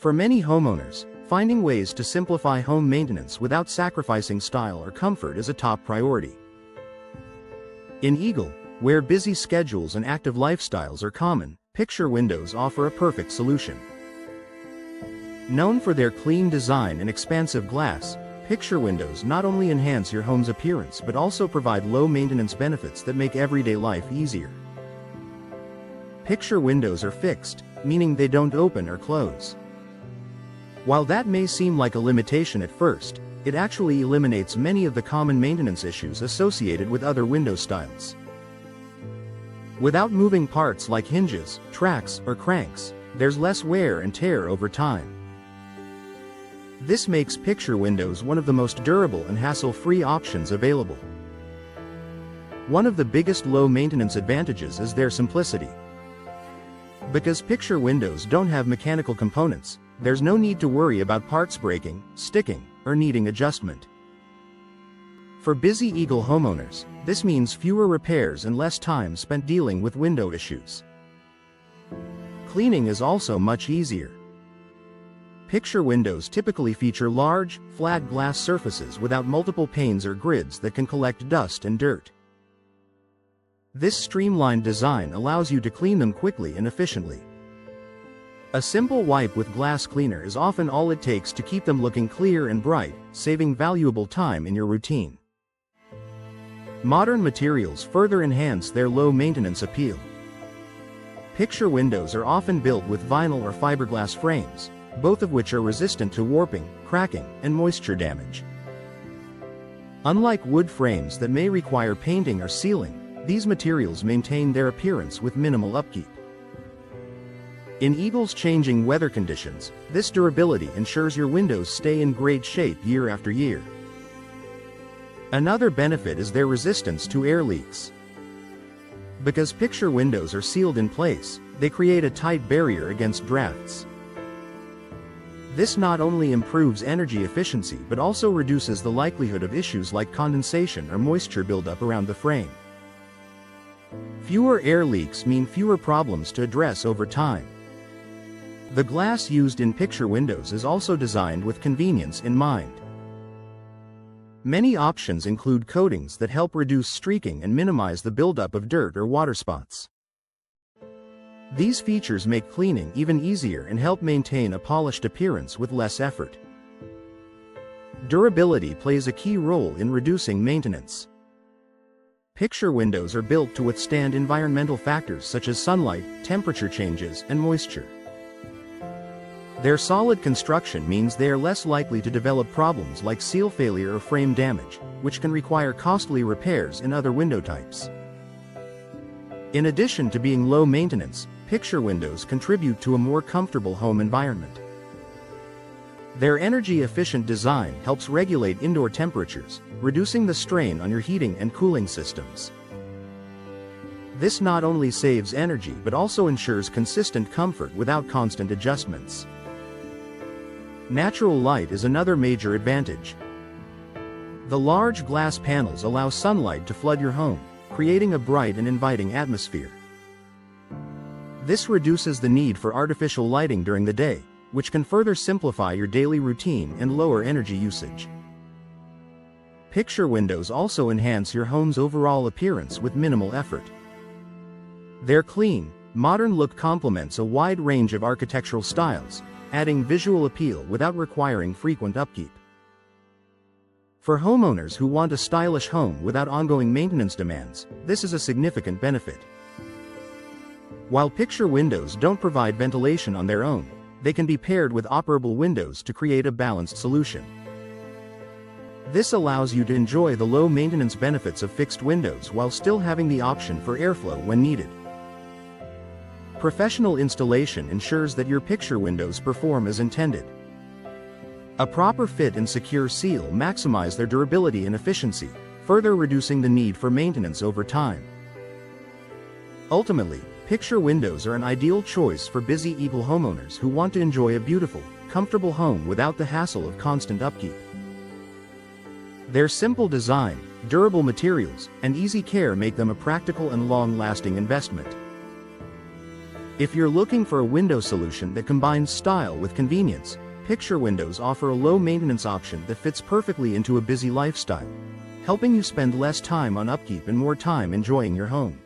For many homeowners, finding ways to simplify home maintenance without sacrificing style or comfort is a top priority. In Eagle, where busy schedules and active lifestyles are common, picture windows offer a perfect solution. Known for their clean design and expansive glass, picture windows not only enhance your home's appearance but also provide low-maintenance benefits that make everyday life easier. Picture windows are fixed, meaning they don't open or close. While that may seem like a limitation at first, it actually eliminates many of the common maintenance issues associated with other window styles. Without moving parts like hinges, tracks, or cranks, there's less wear and tear over time. This makes picture windows one of the most durable and hassle-free options available. One of the biggest low-maintenance advantages is their simplicity. Because picture windows don't have mechanical components, there's no need to worry about parts breaking, sticking, or needing adjustment. For busy Eagle homeowners, this means fewer repairs and less time spent dealing with window issues. Cleaning is also much easier. Picture windows typically feature large, flat glass surfaces without multiple panes or grids that can collect dust and dirt. This streamlined design allows you to clean them quickly and efficiently. A simple wipe with glass cleaner is often all it takes to keep them looking clear and bright, saving valuable time in your routine. Modern materials further enhance their low-maintenance appeal. Picture windows are often built with vinyl or fiberglass frames, both of which are resistant to warping, cracking, and moisture damage. Unlike wood frames that may require painting or sealing, these materials maintain their appearance with minimal upkeep. In Eagle's changing weather conditions, this durability ensures your windows stay in great shape year after year. Another benefit is their resistance to air leaks. Because picture windows are sealed in place, they create a tight barrier against drafts. This not only improves energy efficiency but also reduces the likelihood of issues like condensation or moisture buildup around the frame. Fewer air leaks mean fewer problems to address over time. The glass used in picture windows is also designed with convenience in mind. Many options include coatings that help reduce streaking and minimize the buildup of dirt or water spots. These features make cleaning even easier and help maintain a polished appearance with less effort. Durability plays a key role in reducing maintenance. Picture windows are built to withstand environmental factors such as sunlight, temperature changes, and moisture. Their solid construction means they are less likely to develop problems like seal failure or frame damage, which can require costly repairs in other window types. In addition to being low maintenance, picture windows contribute to a more comfortable home environment. Their energy-efficient design helps regulate indoor temperatures, reducing the strain on your heating and cooling systems. This not only saves energy but also ensures consistent comfort without constant adjustments. Natural light is another major advantage. The large glass panels allow sunlight to flood your home, creating a bright and inviting atmosphere. This reduces the need for artificial lighting during the day, which can further simplify your daily routine and lower energy usage. Picture windows also enhance your home's overall appearance with minimal effort. Their clean, modern look complements a wide range of architectural styles, adding visual appeal without requiring frequent upkeep. For homeowners who want a stylish home without ongoing maintenance demands, this is a significant benefit. While picture windows don't provide ventilation on their own, they can be paired with operable windows to create a balanced solution. This allows you to enjoy the low-maintenance benefits of fixed windows while still having the option for airflow when needed. Professional installation ensures that your picture windows perform as intended. A proper fit and secure seal maximize their durability and efficiency, further reducing the need for maintenance over time. Ultimately, picture windows are an ideal choice for busy Eagle homeowners who want to enjoy a beautiful, comfortable home without the hassle of constant upkeep. Their simple design, durable materials, and easy care make them a practical and long-lasting investment. If you're looking for a window solution that combines style with convenience, Picture Windows offer a low-maintenance option that fits perfectly into a busy lifestyle, helping you spend less time on upkeep and more time enjoying your home.